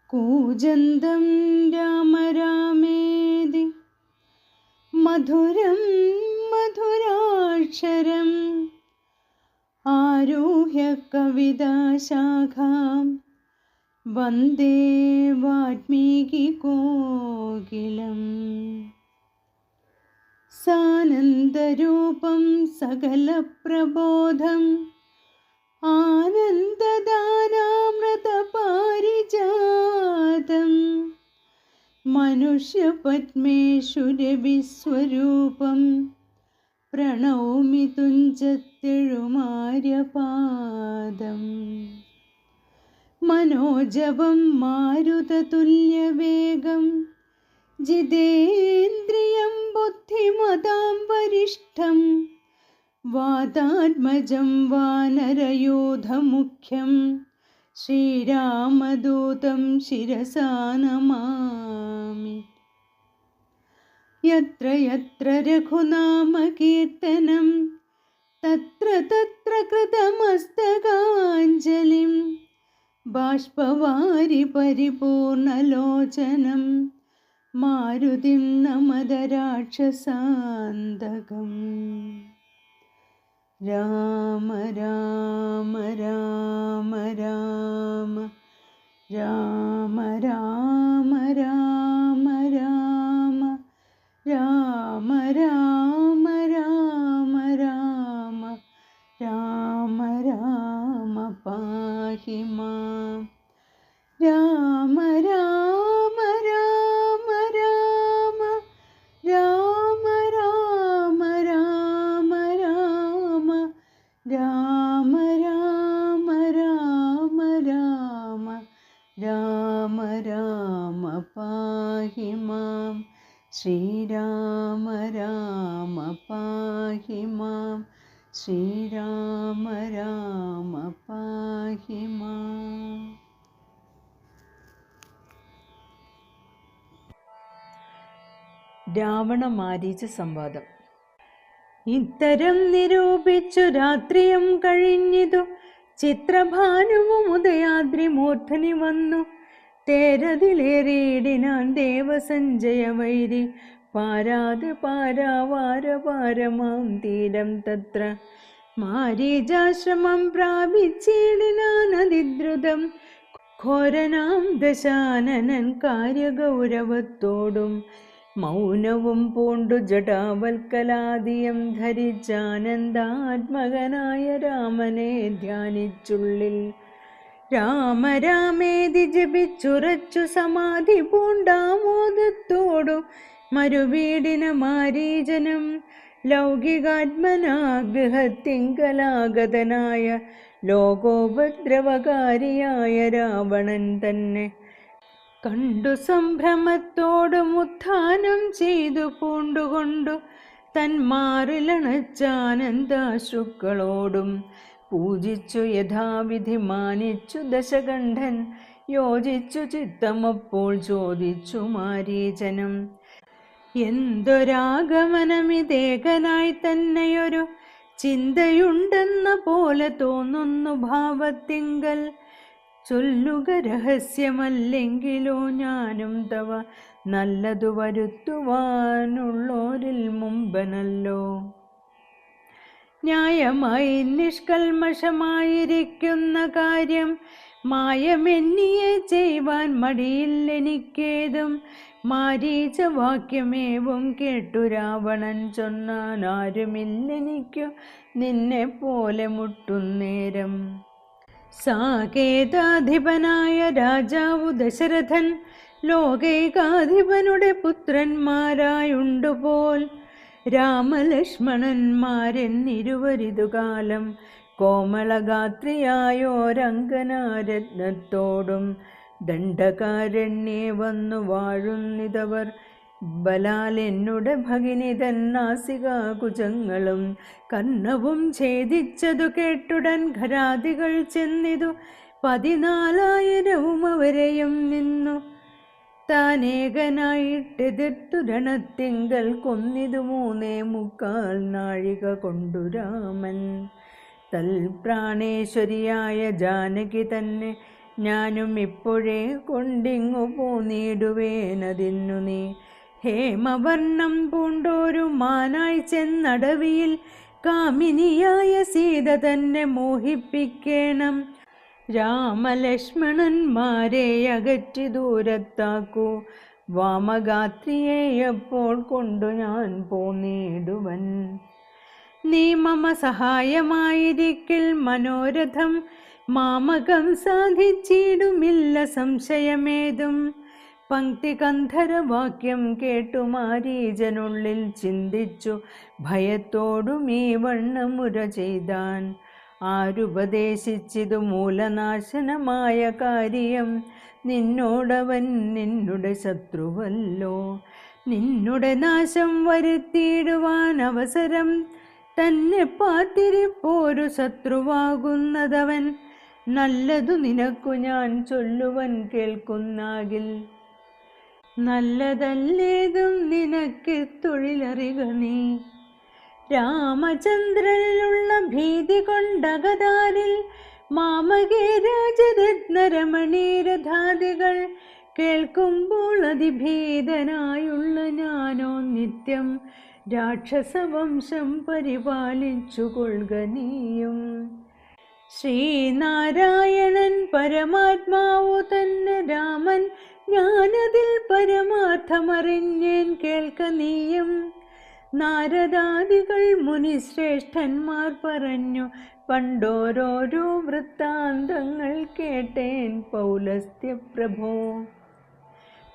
കൂജന്തം രാമ രാമേതി മധുരം മധുരാക്ഷരം ആരുഹ്യ കവിതാശാഖാം വന്ദേ വാൽമീകി കോകിലം. സാനന്ദരൂപം സകലപ്രബോധം ആനന്ദദാനാമൃതപാരിജാതം മനുഷ്യപത്മേഷുരവിസ്വരൂപം പ്രണൗമി തുഞ്ചത്തെഴുമാര്യപാദം. മനോജവം മാരുതതുല്യവേഗം ജിതേന്ദ്രിയം ബുദ്ധിമതാം വരിഷ്ഠം വാതാത്മജം വാനരയൂഥമുഖ്യം ശ്രീരാമദൂതം ശിരസാ നമാമി. യത്ര യത്ര രഘുനാമകീർത്തനം തത്ര തത്ര കൃതമസ്തകാഞ്ജലിം ബാഷ്പവാരി പരിപൂർണലോചനം മാരുതിം നമത രാക്ഷസാന്തകം. രാമ രാമ രാമ രാമ രാമ രാമ രാമ രാമ രാമ രാമ രാമ രാമ രാമ രാമ പാഹി മാം. രാമ രാമ രാമ രാമ രാമ രാമ രാമ രാമ രാമ രാമ രാമ രാമ രാമ രാമ പാഹി മാം. ശ്രീരാമ രാമ പാഹി മാം. ശ്രീരാമ രാമ പാഹി മാം. രാവണ-മാരീച സംവാദം. ഇത്തരം നിരൂപിച്ചു രാത്രിയും കഴിഞ്ഞിതു ചിത്രഭാനുവും ഉദയാദ്രി മൂർധനി വന്നു. തേരതിലേറിയിടിനാൻ ദേവസഞ്ജയ വൈരി പാരാത് പാരാവാരപാരമാം തീരം തത്ര. മാരീചാശ്രമം പ്രാപിച്ചിടിനാൻ അതിദ്രുതം ഘോരനാം ദശാനനൻ കാര്യഗൗരവത്തോടും മൗനവും പൂണ്ടു ജടാവൽക്കലാദിയം ധരിച്ചാനന്ദാത്മകനായ രാമനെ ധ്യാനിച്ചുള്ളിൽ. രാമ രാമേതി ജപിച്ചുറച്ചു സമാധി പൂണ്ടാമോദത്തോടു മരുവീടിന മാരീചനം ലൗകികാത്മനാഗൃഹത്തിങ്കലാഗതനായ ലോകോപദ്രവകാരിയായ രാവണൻ തന്നെ കണ്ടു സംഭ്രമത്തോടും ഉത്ഥാനം ചെയ്തു പൂണ്ടുകൊണ്ടു തന്മാറിലണച്ചാനന്ദാശ്രുക്കളോടും പൂജിച്ചു യഥാവിധി മാനിച്ചു ദശകണ്ഠൻ. യോജിച്ചു ചിത്തമപ്പോൾ ചോദിച്ചു മാരീചനം, എന്തൊരാഗമനമിതേകനായി തന്നെയൊരു ചിന്തയുണ്ടെന്ന പോലെ തോന്നുന്നു ഭാവത്തിങ്കൽ. ചൊല്ലുക രഹസ്യമല്ലെങ്കിലോ ഞാനും തവ നല്ലതു വരുത്തുവാനുള്ളോരിൽ മുമ്പനല്ലോ. ന്യായമായി നിഷ്കൽമഷമായിരിക്കുന്ന കാര്യം മായമെന്നിയെ ചെയ്യുവാൻ മടിയില്ലെനിക്കേതും. മാരീച വാക്യമേവും കേട്ടു രാവണൻ ചൊന്നാൻ, ആരുമില്ലെനിക്കു നിന്നെ പോലെ മുട്ടുന്നേരം. സാകേതാധിപനായ രാജാവു ദശരഥൻ ലോകൈകാധിപനുടെ പുത്രന്മാരായുണ്ടുപോൽ. രാമലക്ഷ്മണന്മാരെന്നിരുവരിതുകാലം കോമളഗാത്രിയായോരങ്കനാരത്നത്തോടും ദണ്ഡകാരണ്യേ വന്നു വാഴുന്നിതവർ. ബലാൽ എന്നുടെ ഭഗിനി തന്നാസികാകുജങ്ങളും കർണവും ഛേദിച്ചതു കേട്ടുടൻ ഖരാദികൾ ചെന്നിതു 14,000 അവരെയും നിന്നു. താനേകനായിട്ടെതിർത്തു രണത്തിങ്കൽ കൊന്നിതു 3.25 നാഴിക കൊണ്ടു രാമൻ. തൽപ്രാണേശ്വരിയായ ജാനകി തന്നെ ഞാനും ഇപ്പോഴേ കൊണ്ടിങ്ങു പോന്നിടുവേനതിന്നു നീ. ഹേമവർണ്ണം പൂണ്ടോരു മാനായി ചെന്നടവിയിൽ കാമിനിയായ സീത തന്നെ മോഹിപ്പിക്കേണം. രാമലക്ഷ്മണന്മാരെ അകറ്റി ദൂരത്താക്കൂ, വാമഗാത്രിയെ എപ്പോൾ കൊണ്ടു ഞാൻ പോന്നിടുവൻ. നീ മമ സഹായമായിരിക്കിൽ മനോരഥം മാമകം സാധിച്ചിടുമില്ല സംശയമേതും. പങ്ക്തി കന്ധരവാക്യം കേട്ടു മാരീചനുള്ളിൽ ചിന്തിച്ചു ഭയത്തോടും ഈ വണ്ണമുര ചെയ്താൻ. ആരുപദേശിച്ചിതു മൂലനാശനമായ കാര്യം, നിന്നോടവൻ നിന്നുടെ ശത്രുവല്ലോ. നിന്നുടെ നാശം വരുത്തിയിടുവാൻ അവസരം തന്നെ പാത്തിരിപ്പോരു ശത്രുവാകുന്നതവൻ. നല്ലതു നിനക്കു ഞാൻ ചൊല്ലുവൻ കേൾക്കുന്നാകിൽ, നല്ലതല്ലേതും നിനക്ക് തൊഴിലറിക നീ. രാമചന്ദ്രനിലുള്ള ഭീതി കൊണ്ടകതാരിൽ മാമകേ രാജരത്നരമണീരഥാദികൾ കേൾക്കുമ്പോൾ അതിഭീതനായുള്ള ഞാനോ നിത്യം രാക്ഷസവംശം പരിപാലിച്ചു കൊള്ളുക നീയും. ശ്രീനാരായണൻ പരമാത്മാവു തന്നെ രാമൻ, ഞാനതിൽ പരമാർത്ഥമറിഞ്ഞേൻ കേൾക്ക നീയും. നാരദാദികൾ മുനിശ്രേഷ്ഠന്മാർ പറഞ്ഞു പണ്ടോരോരോ വൃത്താന്തങ്ങൾ കേട്ടേൻ പൗലസ്ത്യപ്രഭോ.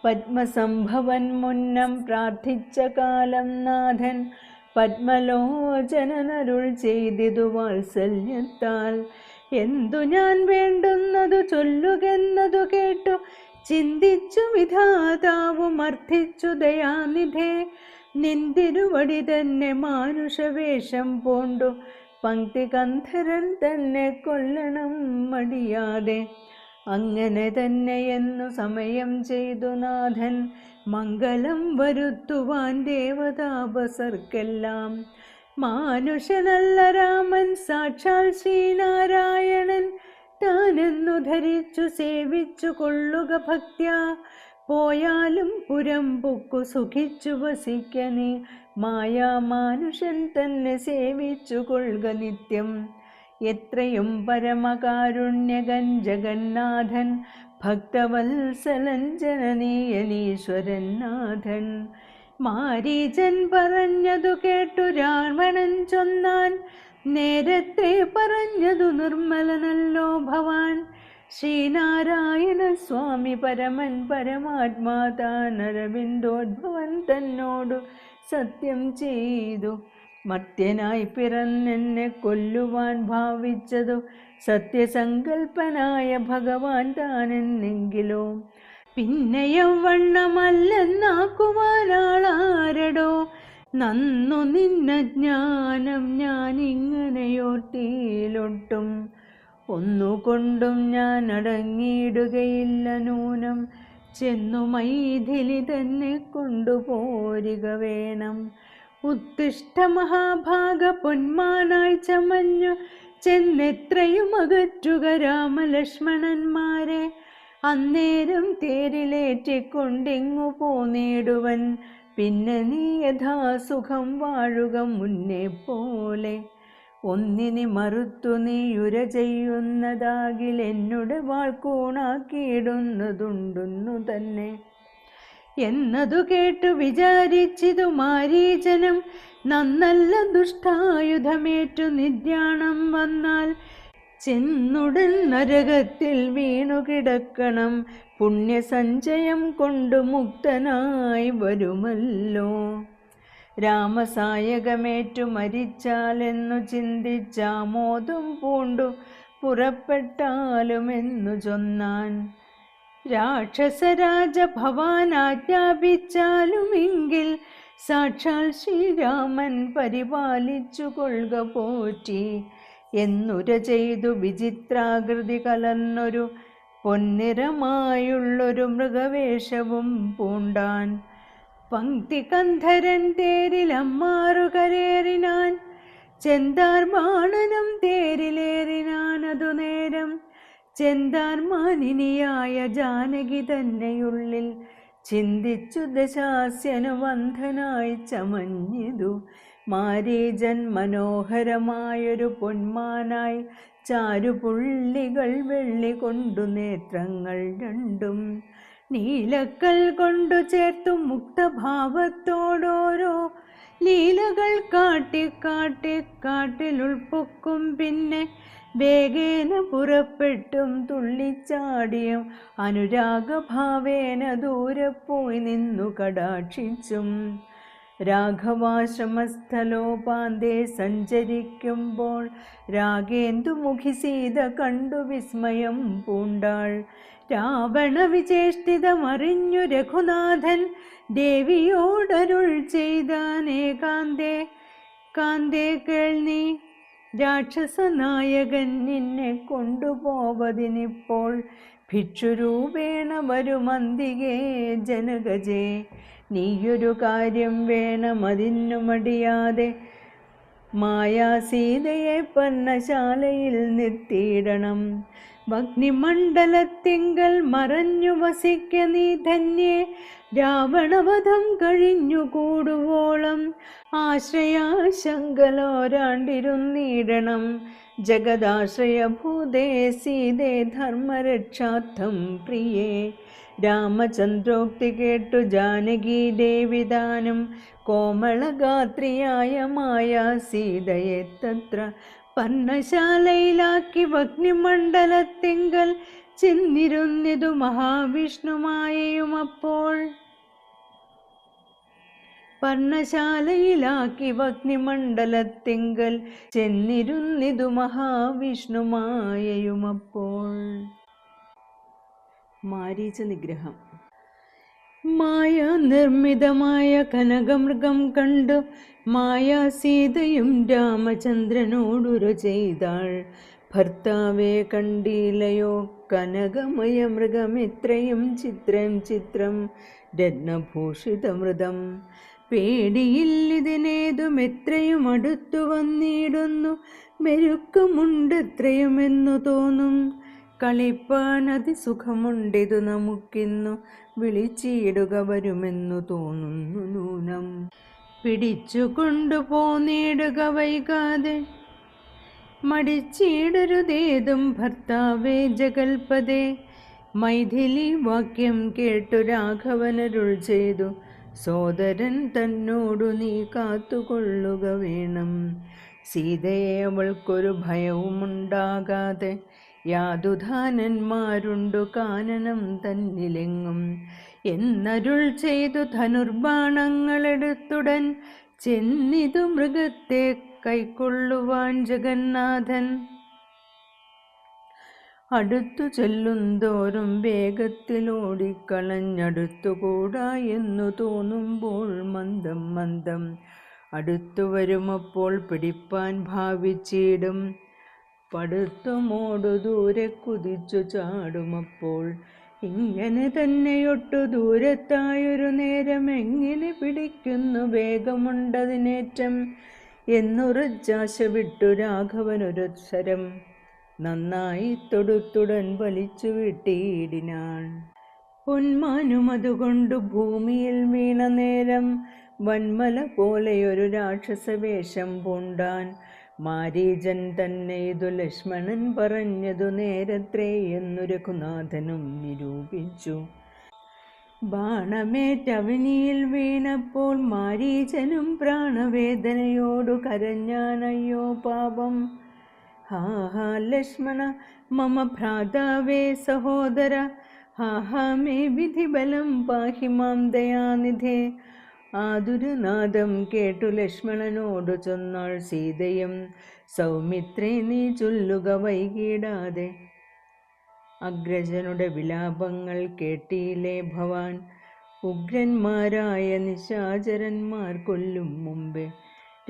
പത്മസംഭവൻ മുന്നം പ്രാർത്ഥിച്ച കാലം നാഥൻ പത്മലോചനനരുൾ ചെയ്തിതു വാത്സല്യത്താൽ. എന്തു ഞാൻ വേണ്ടുന്നതു ചൊല്ലുകെന്നതു കേട്ടു ചിന്തിച്ചു വിധാതാവും അർത്ഥിച്ചു ദയാനിധേ. നിന്തിരുവടി തന്നെ മാനുഷവേഷം പൂണ്ടു പങ്ക്തി കന്ധരൻ തന്നെ കൊല്ലണം മടിയാതെ. അങ്ങനെ തന്നെ എന്നു സമയം ചെയ്തു നാഥൻ മംഗളം വരുത്തുവാൻ ദേവതാപസർക്കെല്ലാം. മാനുഷനല്ല രാമൻ സാക്ഷാൽ ശ്രീനാരായണൻ താനെന്നു ധരിച്ചു സേവിച്ചു കൊള്ളുക ഭക്ത്യാ. പോയാലും പുരം പൊക്കു സുഖിച്ചു വസിക്ക നീ, മായാമാനുഷൻ തന്നെ സേവിച്ചു കൊള്ളുക നിത്യം. എത്രയും പരമകാരുണ്യകൻ ജഗന്നാഥൻ ഭക്തവത്സലൻ ജനനീയനീശ്വരൻ നാഥൻ. മാരീചൻ പറഞ്ഞതു കേട്ടു രാവണൻ ചൊന്നാൻ, നേരത്തെ പറഞ്ഞതു നിർമ്മലനല്ലോ ഭവാൻ. ശ്രീനാരായണ സ്വാമി പരമൻ പരമാത്മാ താൻ അരവിന്ദോദ്ഭവൻ തന്നോടു സത്യം ചെയ്തു. മർത്യനായി പിറന്നെന്നെ കൊല്ലുവാൻ ഭാവിച്ചതു സത്യസങ്കൽപ്പനായ ഭഗവാൻ താനെന്നെങ്കിലോ. പിന്നെയവണ്ണമല്ലെന്നാക്കുവാനാളാരടോ, നന്നു നിന്ന ജ്ഞാനം ഞാനിങ്ങനെയോർത്തിയിലൊട്ടും. ഒന്നുകൊണ്ടും ഞാൻ അടങ്ങിയിടുകയില്ല നൂനം, ചെന്നു മൈഥിലി തന്നെ കൊണ്ടുപോരുക വേണം. ഉത്തിഷ്ഠ മഹാഭാഗ പൊന്മാനായി ചമഞ്ഞു ചെന്നെത്രയും അകറ്റുക രാമലക്ഷ്മണന്മാരെ. അന്നേരം തേരിലേറ്റിക്കൊണ്ടിങ്ങു പോന്നിടുവൻ, പിന്നെ നീ യഥാസുഖം വാഴുക മുന്നേ പോലെ. ഒന്നിനി മറുത്തു നീയുര ചെയ്യുന്നതാകിൽ എന്നുടെ വാൾക്കൂണാക്കിയിടുന്നതുണ്ടെന്നു തന്നെ എന്നതു കേട്ടു വിചാരിച്ചിതു മാരീചനം. നന്നല്ല ദുഷ്ടായുധമേറ്റു നിര്യാണം വന്നാൽ ചെന്നുടൻ നരകത്തിൽ വീണുകിടക്കണം. പുണ്യസഞ്ചയം കൊണ്ടു മുക്തനായി വരുമല്ലോ. രാമസായകമേറ്റു മരിച്ചാലെന്നു ചിന്തിച്ചാമോദം പൂണ്ടു പുറപ്പെട്ടാലുമെന്നു ചൊന്നാൻ. രാക്ഷസരാജ ഭവാൻ ആജ്ഞാപിച്ചാലുമെങ്കിൽ സാക്ഷാൽ ശ്രീരാമൻ പരിപാലിച്ചു കൊള്ളുക പോറ്റി എന്നുര ചെയ്തു വിചിത്രാകൃതി കലർന്നൊരു പൊന്നിറമായുള്ളൊരു മൃഗവേഷവും പൂണ്ടാൻ. പങ്ക്തി കന്ധരൻ തേരിൽ അമ്മാറു കരേറിനാൻ, ചെന്താർ ബാണനും തേരിലേറിനാൻ. അതു നേരം ചെന്താർമാനിനിയായ ജാനകി തന്നെയുള്ളിൽ ചിന്തിച്ചു ദശാസ്യനുബന്ധനായി ചമഞ്ഞിതു. മാരീജൻ മനോഹരമായൊരു പൊന്മാനായി ചാരുപുള്ളികൾ വെള്ളി കൊണ്ടു നേത്രങ്ങൾ രണ്ടും നീലക്കൽ കൊണ്ടു ചേർത്തു മുക്തഭാവത്തോടോരോ ലീലകൾ കാട്ടി കാട്ടി കാട്ടിലുൾപ്പൊക്കും. പിന്നെ വേഗേന പുറപ്പെട്ടും തുള്ളിച്ചാടിയും അനുരാഗഭാവേന ദൂരെ പോയി നിന്നു കടാക്ഷിച്ചും രാഘവാശ്രമസ്ഥലോപാന്തേ സഞ്ചരിക്കുമ്പോൾ രാഗേന്ദുമുഖി സീത കണ്ടു വിസ്മയം പൂണ്ടാൾ. രാവണ വിചേഷ്ടിതമറിഞ്ഞു രഘുനാഥൻ ദേവിയോടരുൾ ചെയ്താനേകാന്തേ കാന്തേ കേൾനീ, രാക്ഷസനായകൻ നിന്നെ കൊണ്ടുപോവതിനിപ്പോൾ ഭിക്ഷുരൂപേണ വരുമന്തികേ ജനകജേ. നീയൊരു കാര്യം വേണമതിന്നു മടിയാതെ മായാസീതയെ പർണശാലയിൽ നിർത്തിയിടണം. അഗ്നിമണ്ഡലത്തിങ്കൽ മറഞ്ഞു വസിക്ക നീ ധന്യേ, രാവണവധം കഴിഞ്ഞു കൂടുവോളം ആശ്രയാശങ്കലോരാണ്ടിരുന്നിടണം. ജഗദാശ്രയഭൂതേ സീതേ ധർമ്മരക്ഷാർത്ഥം പ്രിയേ. രാമചന്ദ്രോക്തി കേട്ടു ജാനകി ദേവിദാനം കോമളഗാത്രിയായ മായാ സീതയെ തത്ര പർണശാലയിലാക്കി അഗ്നിമണ്ഡലത്തിങ്കൽ ചെന്നിരുന്നിതു മഹാവിഷ്ണുമായയും. അപ്പോൾ പർണശാലയിലാക്കി അഗ്നിമണ്ഡലത്തിങ്കൽ ചെന്നിരുന്നിതു മഹാവിഷ്ണുമായയും. അപ്പോൾ മാരീച നിഗ്രഹം. മായ നിർമ്മിതമായ കനകമൃഗം കണ്ടു മായാ സീതയും രാമചന്ദ്രനോടുര ചെയ്താൾ. ഭർത്താവെ കണ്ടീലയോ കനകമയ മൃഗമിത്രയും ചിത്രം ചിത്രം രത്നഭൂഷിതമൃതം. പേടിയില്ലിതിനേതും എത്രയും അടുത്തു വന്നിടുന്നു, മെരുക്കമുണ്ടെത്രയുമെന്നു തോന്നും. കളിപ്പാൻ അതിസുഖമുണ്ടിതു നമുക്കിന്നു, വിളിച്ചിടുക വരുമെന്നു തോന്നുന്നു നൂനം. പിടിച്ചു കൊണ്ടുപോന്നിടുക വൈകാതെ, മടിച്ചിടരുതേതും ഭർത്താവേ ജഗൽപദേ. മൈഥിലി വാക്യം കേട്ടു രാഘവനരുൾ ചെയ്തു, സോദരൻ തന്നോടു നീ കാത്തുകൊള്ളുക വേണം. സീതയെ അവൾക്കൊരു ഭയവുമുണ്ടാകാതെ യാതുധാനന്മാരുണ്ടു കാനനം തന്നിലെങ്ങും എന്നരുൾ ചെയ്തു ധനുർബാണങ്ങളെടുത്തുടൻ ചെന്നിതു മൃഗത്തെ കൈക്കൊള്ളുവാൻ ജഗന്നാഥൻ. അടുത്തു ചെല്ലുന്തോറും വേഗത്തിലോടിക്കളഞ്ഞടുത്തുകൂടാ എന്നു തോന്നുമ്പോൾ മന്ദം മന്ദം അടുത്തു വരുമപ്പോൾ പിടിപ്പാൻ ഭാവിച്ചിടും. പടുത്തുമോടു ദൂരെ കുതിച്ചു ചാടുമപ്പോൾ ഇങ്ങനെ തന്നെയൊട്ടു ദൂരത്തായൊരു നേരം എങ്ങനെ പിടിക്കുന്നു വേഗമുണ്ടതിനേറ്റം എന്നുറച്ചാശ വിട്ടു രാഘവനൊരക്ഷരം നന്നായി തൊടുത്തുടൻ വലിച്ചു വിട്ടിയിടിനാൻ. പൊന്മാനും അതുകൊണ്ടു ഭൂമിയിൽ വീണ നേരം വന്മല പോലെയൊരു രാക്ഷസവേഷം പൂണ്ടാൻ. മാരീചൻ തന്നെ ഇതു ലക്ഷ്മണൻ പറഞ്ഞതു നേരത്രേ എന്നു രഘുനാഥനും നിരൂപിച്ചു. ബാണമേറ്റവനിയിൽ വീണപ്പോൾ മാരീചനും പ്രാണവേദനയോടു കരഞ്ഞാനയ്യോ പാപം. ഹാ ഹാ ലക്ഷ്മണ മമ ഭ്രാതാവേ സഹോദര, ഹാ ഹാ മേ വിധിബലം പാഹി മാം ദയാനിധേ. ആതുരനാദം കേട്ടു ലക്ഷ്മണനോടു ചൊന്നാൾ സീതയും, സൗമിത്രേ നീ ചൊല്ലുക വൈകിടാതെ. അഗ്രജനുടെ വിലാപങ്ങൾ കേട്ടിയില്ലേ ഭവാൻ, ഉഗ്രന്മാരായ നിശാചരന്മാർ കൊല്ലും മുമ്പേ.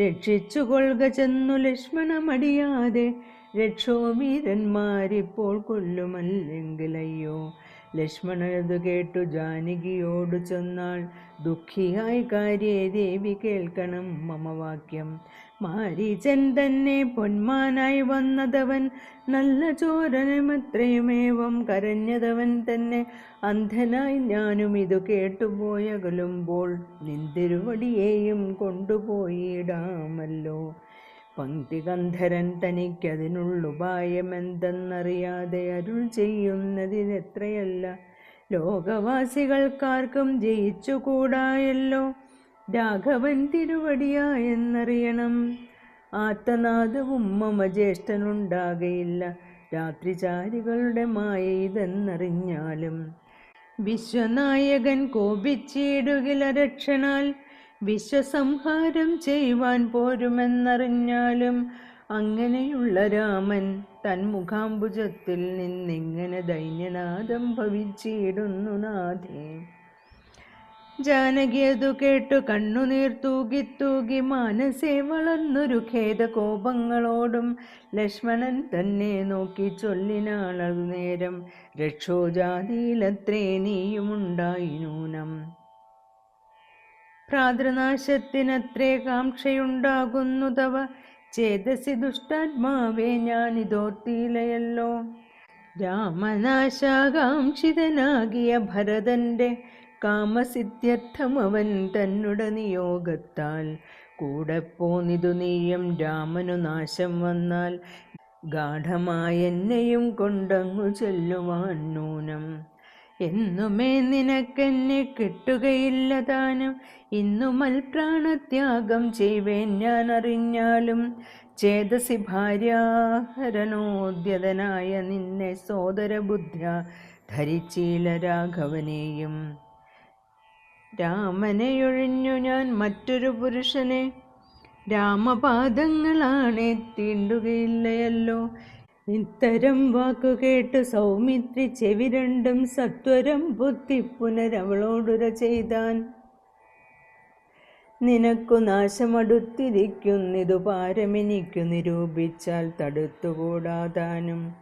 രക്ഷിച്ചു കൊള്ളുക ചെന്നു ലക്ഷ്മണ മടിയാതെ, രക്ഷോവീരന്മാരിപ്പോൾ കൊല്ലുമല്ലെങ്കിലയ്യോ. ലക്ഷ്മണനതു കേട്ടു ജാനകിയോടു ചൊന്നാൾ, ദുഃഖിയായി കാര്യേ ദേവി കേൾക്കണം മമ വാക്യം. മാരീചൻ തന്നെ പൊന്മാനായി വന്നതവൻ നല്ല ചോരനുമത്രയുമേവം കരഞ്ഞതവൻ തന്നെ അന്ധനായി ഞാനും ഇതു കേട്ടുപോയകലുമ്പോൾ നിന്തിരുവടിയെയും കൊണ്ടുപോയിടാമല്ലോ. പങ്ക്തികന്ധരൻ തനിക്കതിനുള്ളുപായമെന്തെന്നറിയാതെ അരുൾ ചെയ്യുന്നതിനെത്രയല്ല ലോകവാസികൾക്കാർക്കും ജയിച്ചുകൂടായല്ലോ. രാഘവൻ തിരുവടിയായെന്നറിയണം. ആത്തനാദവും മമ ജ്യേഷ്ഠനുണ്ടാകയില്ല. രാത്രിചാരികളുടെ മായ ഇതെന്നറിഞ്ഞാലും വിശ്വനായകൻ കോപിച്ചിടുകില രക്ഷണാൽ വിശ്വസംഹാരം ചെയ്യുവാൻ പോരുമെന്നറിഞ്ഞാലും അങ്ങനെയുള്ള രാമൻ തന്മുഖാംബുജത്തിൽ നിന്നിങ്ങനെ ദൈന്യനാദം ഭവിച്ചിടുന്നു നാഥേ. ജാനകി അതു കേട്ടു കണ്ണുനീർ തൂകി തൂകി മാനസേ വളർന്നൊരു ഖേദകോപങ്ങളോടും ലക്ഷ്മണൻ തന്നെ നോക്കി ചൊല്ലിനാളതു നേരം രക്ഷോജാതിയിലത്രേ നീയുമുണ്ടായി നൂനം. ഭ്രാതൃനാശത്തിനത്രേ കാംക്ഷയുണ്ടാകുന്നു തവ ചേതസി ദുഷ്ടാത്മാവേ ഞാനിതോർത്തിയിലയല്ലോ. രാമനാശാകാംക്ഷിതനാകിയ ഭരതന്റെ കാമസിദ്ധ്യർത്ഥം അവൻ തന്നുട നിയോഗത്താൽ കൂടെ പോന്നിതു നീയും രാമനു നാശം വന്നാൽ ഗാഠമായെന്നെയും കൊണ്ടങ്ങു ചെല്ലുവാൻ നൂനം. എന്നുമേ നിനക്കെന്നെ കിട്ടുകയില്ല താനും ഇന്നു മൽപ്രാണത്യാഗം ചെയ്വേൻ ഞാൻ അറിഞ്ഞാലും ചേതസി ഭാര്യാഹരനോദ്യതനായ നിന്നെ സോദരബുദ്ധ്യ ധരിച്ചീല രാഘവനെയും. രാമനെയൊഴിഞ്ഞു ഞാൻ മറ്റൊരു പുരുഷനെ രാമപാദങ്ങളാണെ തീണ്ടുകയില്ലയല്ലോ. ഇത്തരം വാക്കുകേട്ട് സൗമിത്രി ചെവി രണ്ടും സത്വരം ബുദ്ധി പുനരവളോടുര ചെയ്താൻ. നിനക്കു നാശമടുത്തിരിക്കുന്നിതു പാരമെനിക്കു നിരൂപിച്ചാൽ തടുത്തുകൂടാതാനും.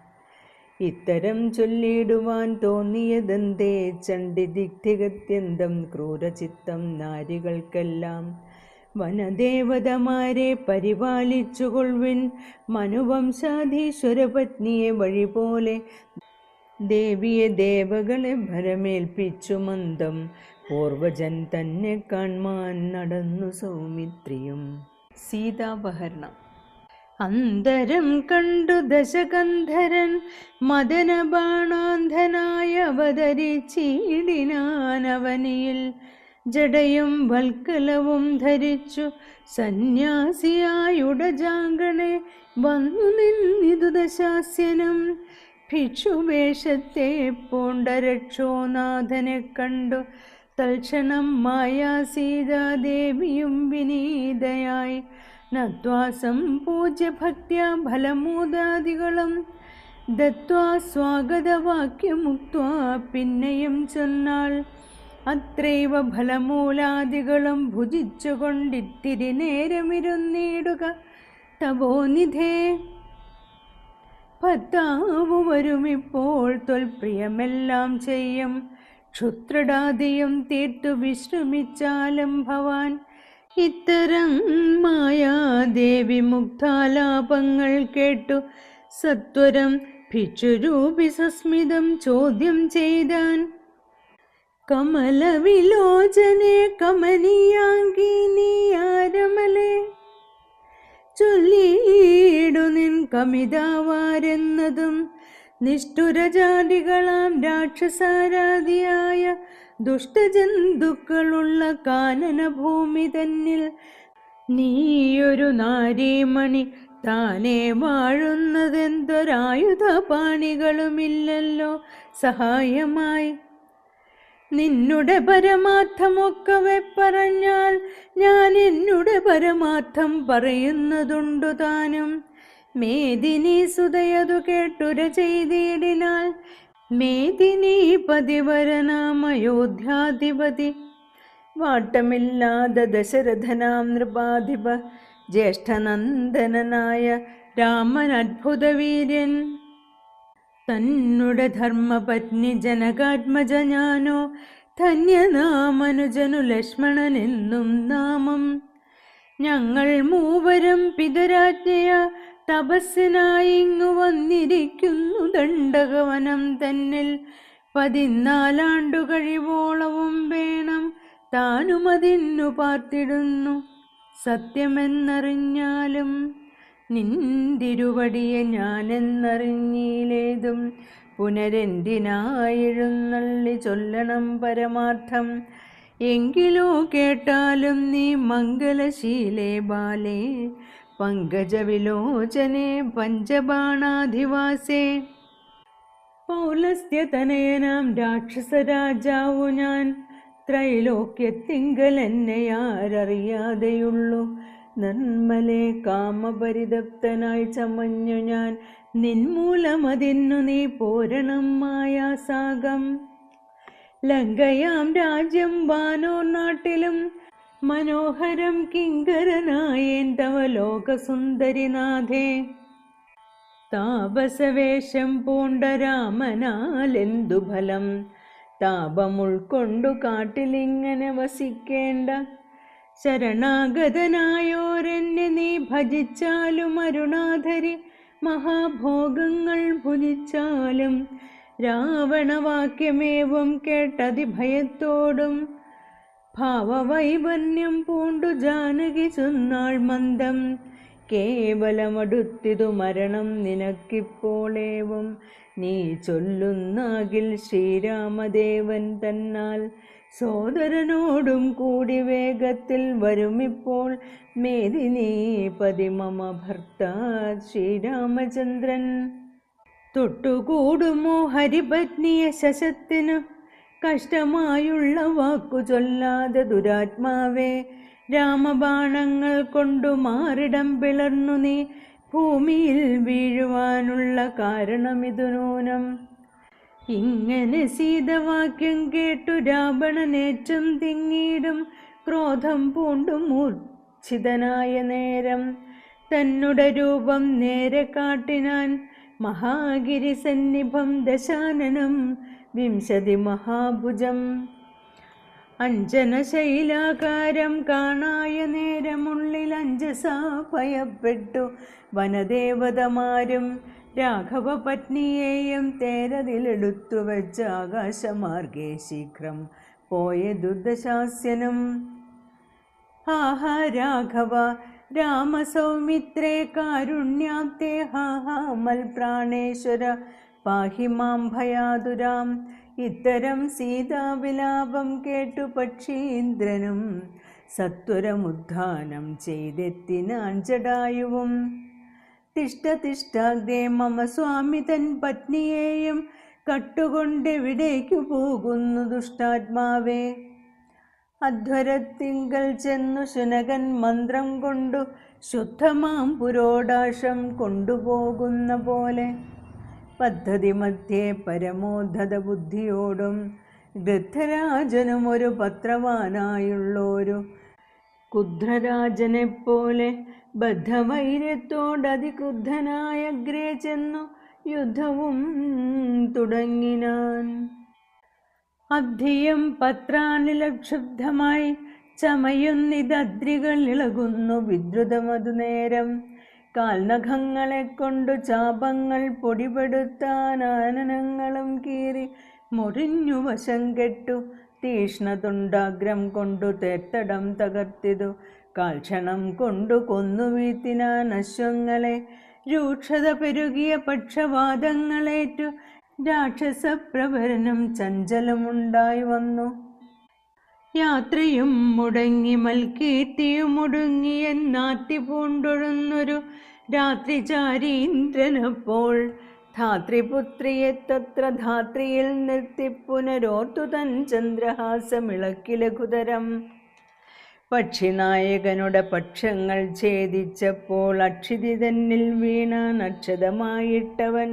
ഇത്തരം ചൊല്ലിടുവാൻ തോന്നിയതെന്തേ ചണ്ഡിദിഗ്ധിഗത്യന്തം ക്രൂരചിത്തം നാരികൾക്കെല്ലാം. വനദേവതമാരെ പരിപാലിച്ചുകൊള്ളുവിൻ മനുവംശാധീശ്വരപത്നിയെ വഴിപോലെ ദേവിയെ ദേവകളെ ഭരമേൽപ്പിച്ചു മന്ദം പൂർവജൻ തന്നെ കാൺമാൻ നടന്നു സൗമിത്രിയും. സീതാപഹരണം. അന്തരം കണ്ടു ദശകന്ധരൻ മദനബാണാന്ധനായ അവതരിച്ചിടിനാനവനിയിൽ ജടയും വൽക്കലവും ധരിച്ചു സന്യാസിയായുടജാങ്കണെ വന്നു നിന്നിതു ദശാസ്യനും. ഭിക്ഷുവേഷത്തെ പൂണ്ട രക്ഷോനാഥനെ കണ്ടു തൽക്ഷണം മായാ സീതാദേവിയും വിനീതയായി നത്വാസം പൂജ്യ ഭക്ത്യാ ഫലമൂതാദികളും ദത്വാ സ്വാഗതവാക്യമുക്ത്വാ പിന്നെയും ചൊന്നാൾ. അത്രൈവ ഫലമൂലാദികളും ഭുജിച്ചുകൊണ്ടിത്തിരി നേരമിരുന്നിടുക തപോനിധേ. ഭർത്താവു വരുമിപ്പോൾ ത്വൽപ്രിയമെല്ലാം ചെയ്യും ക്ഷുത്രടാദിയും തീർത്തു വിശ്രമിച്ചാലും ഭവാൻ. ഇത്തരം മായാദേവി മുക്താലാപങ്ങൾ കേട്ടു സത്വരം ഭിക്ഷുരൂപി സസ്മിതം ചോദ്യം ചെയ്താൻ. കമലവിലോചനെ കമനീയാങ്കിനിയാരമലേ ചൊല്ലിയിടു നിൻ കമിതാവാരെന്നതും നിഷ്ഠുരജാതികളാം രാക്ഷസാരാധിയായ ദുഷ്ടജന്തുക്കളുള്ള കാനനഭൂമി തന്നിൽ നീയൊരു നാരീമണി താനേ വാഴുന്നതെന്തൊരായുധപാണികളുമില്ലല്ലോ സഹായമായി. നിന്നുടെ പരമാർത്ഥമൊക്കവെ പറഞ്ഞാൽ ഞാൻ എന്നുടെ പരമാർത്ഥം പറയുന്നതുണ്ടു താനും. മേദിനി സുതയതു കേട്ടുര ചെയ്തിടിനാൽ മേദിനി പതിവരനാമയോധ്യാധിപതി വാട്ടമില്ലാതെ ദശരഥനാം നൃപാധിപ ജ്യേഷ്ഠനന്ദനായ രാമൻ അദ്ഭുതവീര്യൻ. തന്നുടെ ധർമ്മപത്നി ജനകാത്മജ ഞാനോ ധന്യനാമനുജനു ലക്ഷ്മണനെന്നും നാമം. ഞങ്ങൾ മൂവരും പിതരാജ്ഞയ തപസ്സിനായി ഇങ്ങു വന്നിരിക്കുന്നു ദണ്ഡകവനം തന്നിൽ. 14 കഴിവോളവും വേണം താനും അതിന്നു പാർത്തിടുന്നു. സത്യമെന്നറിഞ്ഞാലും നിന്തിരുവടിയെ ഞാനെന്നറിഞ്ഞിലേതും. പുനരെന്തിനായെഴുന്നള്ളി ചൊല്ലണം പരമാർത്ഥം. എങ്കിലോ കേട്ടാലും നീ മംഗലശീലേ ബാലേ, പങ്കജവിലോചനെ പഞ്ചബാണാധിവാസേ. പൗലസ്ത്യതനയനാം രാക്ഷസരാജാവു ഞാൻ, ത്രൈലോക്യത്തിങ്കൽ എന്നെയാരറിയാതെയുള്ളു. നിർമ്മലെ കാമപരിതപ്തനായി ചമഞ്ഞു ഞാൻ, നിന്മൂലമതിന്നു നീ പോരണം മായാസാഗം. ലങ്കയാം രാജ്യം വാനോർ നാട്ടിലും മനോഹരം കിങ്കരനായേൻ തവ ലോകസുന്ദരിനാഥേ. താപസവേഷം പൂണ്ട രാമനാലെന്തു ഫലം, താപമുൾക്കൊണ്ടു കാട്ടിലിങ്ങനെ വസിക്കേണ്ട. ശരണാഗതനായോരെന്നെ നീ ഭജിച്ചാലും അരുണാധരി, മഹാഭോഗങ്ങൾ ഭുജിച്ചാലും. രാവണവാക്യമേവം കേട്ടതിഭയത്തോടും ഭാവവൈവന്യം പൂണ്ടു ജാനകി ചൊന്നാൾ മന്ദം. കേവലമടുത്തിതു മരണം നിനക്കിപ്പോളേവും, നീ ചൊല്ലുന്നാകിൽ ശ്രീരാമദേവൻ തന്നാൽ. സോദരനോടും കൂടി വേഗത്തിൽ വരുമിപ്പോൾ, മേദിനീപതി മമ ഭർത്താ ശ്രീരാമചന്ദ്രൻ. തൊട്ടുകൂടുമോ ഹരിപത്നിയെ ശശത്തിനു, കഷ്ടമായുള്ള വാക്കു ചൊല്ലാതെ ദുരാത്മാവേ. രാമബാണങ്ങൾ കൊണ്ടു മാറിടം പിളർന്നു നീ ഭൂമിയിൽ വീഴുവാനുള്ള കാരണമിതു നൂനം. ഇങ്ങനെ സീതവാക്യം കേട്ടു രാവണനേറ്റം തിങ്ങിയിടും ക്രോധം പൂണ്ടു മൂർച്ഛിതനായ നേരം. തന്നുടെ രൂപം നേരെ കാട്ടിനാൻ മഹാഗിരി സന്നിഭം ദശാനനം 20 മഹാഭുജം. അഞ്ജനശൈലാകാരം കാണായ നേരമുള്ളിൽ അഞ്ജസാ ഭയപ്പെട്ടു വനദേവതമാരും. രാഘവ പത്നിയെയും തേരതിലെടുത്തു വെച്ച് ആകാശമാർഗേ ശീഘ്രം പോയ ദുർദശാസ്യനും. ആഹാ രാഘവ രാമസൗമിത്രേ കാരുണ്യാബ്ദേ, ഹാഹാ മൽപ്രാണേശ്വര പാഹി മാം ഭയാതുരാം. ഇത്തരം സീതാവിലാപം കേട്ടു പക്ഷീന്ദ്രനും സത്വരമുദ്ധാനം ചെയ്തെത്തിനാൻ ജടായുവും. തിഷ്ട തിഷ്ടാഗ്ദേ മമ സ്വാമി തൻ പത്നിയെയും കട്ടുകൊണ്ടെവിടേക്കു പോകുന്നു ദുഷ്ടാത്മാവേ. അധ്വരത്തിങ്കൽ ചെന്നു ശുനകൻ മന്ത്രം കൊണ്ടു ശുദ്ധമാം പുരോടാശം കൊണ്ടുപോകുന്ന പോലെ. പദ്ധതി മധ്യേ പരമോദ്ധത ബുദ്ധിയോടും ഗൃദ്ധരാജനും ഒരു പത്രവാനായുള്ളൊരു കുദ്രരാജനെപ്പോലെ ബദ്ധവൈര്യത്തോടതിക്രുദ്ധനായ അഗ്രേ ചെന്നു യുദ്ധവും തുടങ്ങിനാൻ. അബ്ധിയും പത്രാനിലക്ഷുബ്ധമായി ചമയുന്നിതദ്രികൾ ഇളകുന്നു വിദ്രുതമതു നേരം. കാൽനഖങ്ങളെ കൊണ്ടു ചാപങ്ങൾ പൊടിപെടുത്താൻ ആനനങ്ങളും കീറി മുറിഞ്ഞു വശം കെട്ടു. തീഷ്ണതുണ്ടാഗ്രം കൊണ്ടു തേത്തടം തകർത്തിതു. കാൽക്ഷണം കൊണ്ടു കൊന്നു വീഴ്ത്തിനാൻ അശ്വങ്ങളെ. രൂക്ഷത പെരുകിയ പക്ഷവാദങ്ങളേറ്റു രാക്ഷസപ്രവരനും ചഞ്ചലമുണ്ടായി വന്നു. യാത്രയും മുടങ്ങി മൽകീർത്തിയും ഒടുങ്ങിയെന്നാർത്തി പൂണ്ടൊഴുന്നൊരു രാത്രിചാരീന്ദ്രനപ്പോൾ ധാത്രിപുത്രിയെ തത്ര ധാത്രിയിൽ നിർത്തി പുനരോർത്തു തൻ ചന്ദ്രഹാസമിളക്കിലഘുതരം. പക്ഷിനായകനുടെ പക്ഷങ്ങൾ ഛേദിച്ചപ്പോൾ അക്ഷിതി തന്നിൽ വീണാൻ അക്ഷതമായിട്ടവൻ.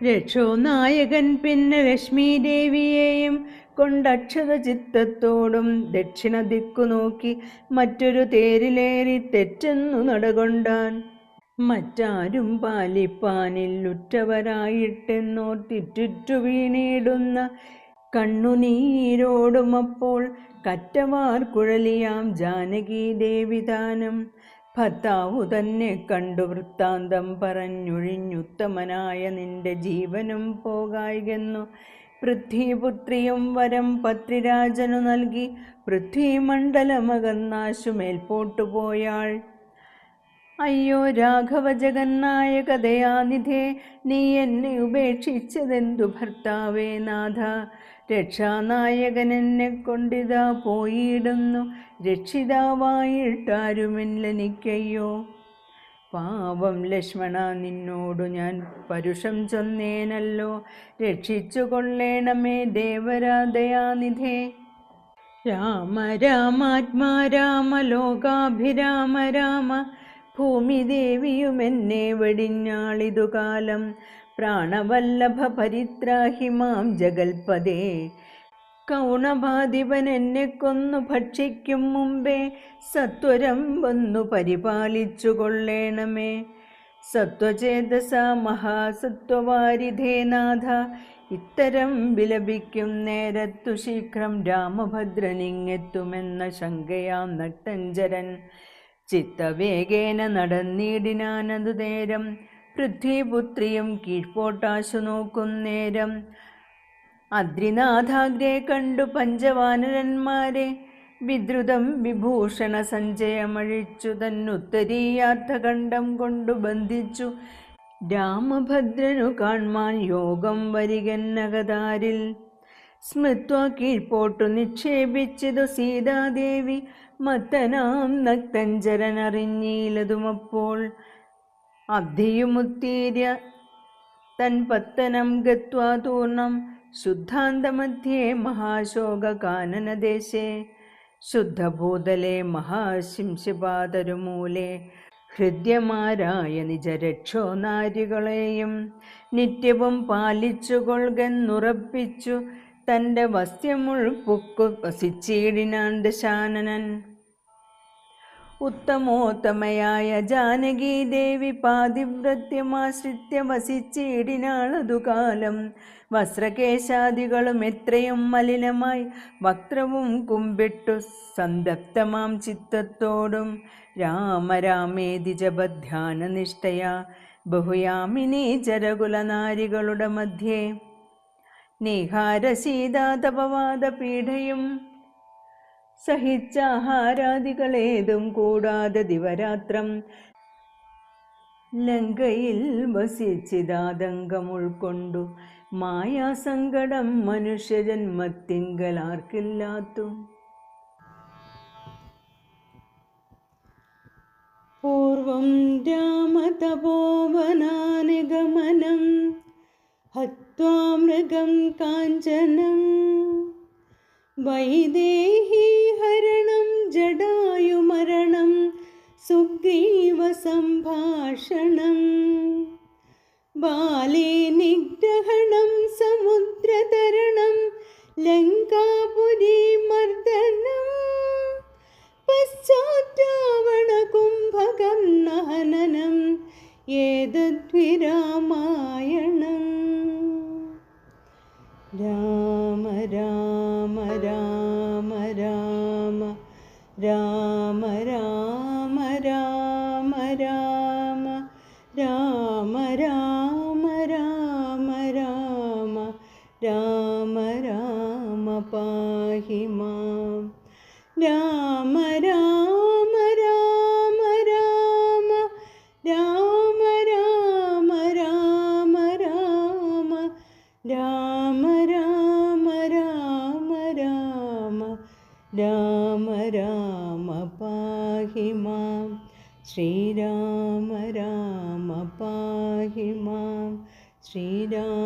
രക്ഷോനായകൻ പിന്നെ ലക്ഷ്മീദേവിയെയും കൊണ്ടക്ഷത ചിത്തത്തോടും ദക്ഷിണ ദിക്കു നോക്കി മറ്റൊരു തേരിലേറി തെറ്റെന്നു നടകൊണ്ടാൻ. മറ്റാരും പാലിപ്പാനിൽ ഉറ്റവരായിട്ടെന്നോർത്തിറ്റു വീണിടുന്ന കണ്ണുനീരോടുമപ്പോൾ കറ്റവാർ കുഴലിയാം ജാനകി ദേവിദാനം. ഭർത്താവു തന്നെ കണ്ടു വൃത്താന്തം പറഞ്ഞൊഴിഞ്ഞുത്തമനായ നിന്റെ ജീവനും പോകായികെന്നു പൃഥ്വിപുത്രിയും വരം പത്രിരാജനു നൽകി പൃഥ്വിമണ്ഡലമകന്നാശു മേൽപോട്ടുപോയാൾ. അയ്യോ രാഘവ ജഗന്നായക ദയാനിധേ, നീ എന്നെ ഉപേക്ഷിച്ചതെന്തു ഭർത്താവേ നാഥ. രക്ഷാനായകനെന്നെ കൊണ്ടിതാ പോയിടുന്നു, രക്ഷിതാവായിട്ടാരുമില്ലെനിക്കയ്യോ. പാവം ലക്ഷ്മണ, നിന്നോടു ഞാൻ പരുഷം ചൊന്നേനല്ലോ, രക്ഷിച്ചു കൊള്ളേണമേ ദേവരാ ദയാനിധേ. രാമ രാമാത്മാ രാമ ലോകാഭിരാമ രാമ, ഭൂമിദേവിയുമെന്നെ വെടിഞ്ഞാളിതു കാലം. പ്രാണവല്ലഭ പരിത്രാഹി മാം ജഗൽപദേ, കൗണഭാധിപൻ എന്നെ കൊന്നു ഭക്ഷിക്കും മുമ്പേ സത്വരം വന്നു പരിപാലിച്ചു കൊള്ളേണമേ. സത്വചേതസ മഹാസത്വവാരിധേ നാഥ, ഇത്തരം വിലപിക്കും നേരത്തു ശീഘ്രം രാമഭദ്രനിങ്ങെത്തുമെന്ന ശങ്കയാം നക്തഞ്ചരൻ ചിത്തവേഗേന നടന്നിടിനാനതു നേരം. പൃഥ്വിപുത്രിയും കീഴ്പോട്ടാശു നോക്കുന്നേരം അദ്രിനാഥാഗ്രേ കണ്ടു പഞ്ചവാനരന്മാരെ വിദ്രുതം വിഭൂഷണ സഞ്ചയമഴിച്ചു തന്നുത്തരീയാർത്ഥഖണ്ഡം കൊണ്ടു ബന്ധിച്ചു. രാമഭദ്രനു കാൺമാൻ യോഗം വരികന്നകതാരിൽ സ്മൃത്വ കീഴ്പോട്ടു നിക്ഷേപിച്ചതു സീതാദേവി. മത്തനാം നക്തഞ്ചരനറിഞ്ഞീലതുമപ്പോൾ അബ്ധിയുമുത്തീര്യ തൻ പത്തനം ഗത്വാ തൂർണം ശുദ്ധാന്തമധ്യേ മഹാശോകകാനനദേശേ. ശുദ്ധഭൂതലേ മഹാശിംശിപാതരുമൂലേ ഹൃദ്യമാരായ നിജരക്ഷോ നാരികളെയും നിത്യവും പാലിച്ചുകൊള്ളുകെന്നുറപ്പിച്ചു തൻ്റെ വസ്യമുൾപ്പുക്കു വസിച്ചിടിനാൻ ദശാനനൻ. ഉത്തമോത്തമയായ ജാനകി ദേവി പാതിവ്രത്യമാശ്രിത്യ വസിച്ചിടിനാളതു കാലം. വസ്ത്രകേശാദികളും എത്രയും മലിനമായി വക്ത്രവും കുമ്പിട്ടു സന്തപ്തമാം ചിത്തത്തോടും രാമരാമേതി ജപധ്യാനനിഷ്ഠയാ ബഹുയാമിനി ചരകുലനാരികളുടെ മധ്യേ നീഹാരശീതാതപവാദപീഠയും സഹിച്ചാഹാരാദികളേതും കൂടാതെ ദിവരാത്രം ലങ്കയിൽ വസിച്ചിതാതങ്കം ഉൾക്കൊണ്ടു മായാസങ്കടം മനുഷ്യജന്മത്തിങ്കലാർക്കില്ലാത്തും. പൂർവം രാമതപോവനാനിഗമനം ഹത്വാ മൃഗം കാഞ്ചനം വൈദേഹി ഹരണം ജടായുമരണം സുഗ്രീവ സംഭാഷണം ബാലേ നിഗ്രഹണം സമുദ്രതരണം ലങ്കാപുരി മർദ്ദനം പശ്ചാദ്രാവണ കുംഭകർണഹനനം ഏതദ്വിരാമായണം. രാമ രാമ രാമ രാമ രാമ രാമ രാമ രാമ രാമ രാമ രാമ രാമ രാമ രാമ പാഹി മാം. രാമ രാമ രാമ രാമ രാമ രാമ രാമ രാമ രാമ രാമ രാമ രാമ രാമ രാമ പാഹി മാം. ശ്രീരാമ രാമ പാഹി മാം. ശ്രീരാമ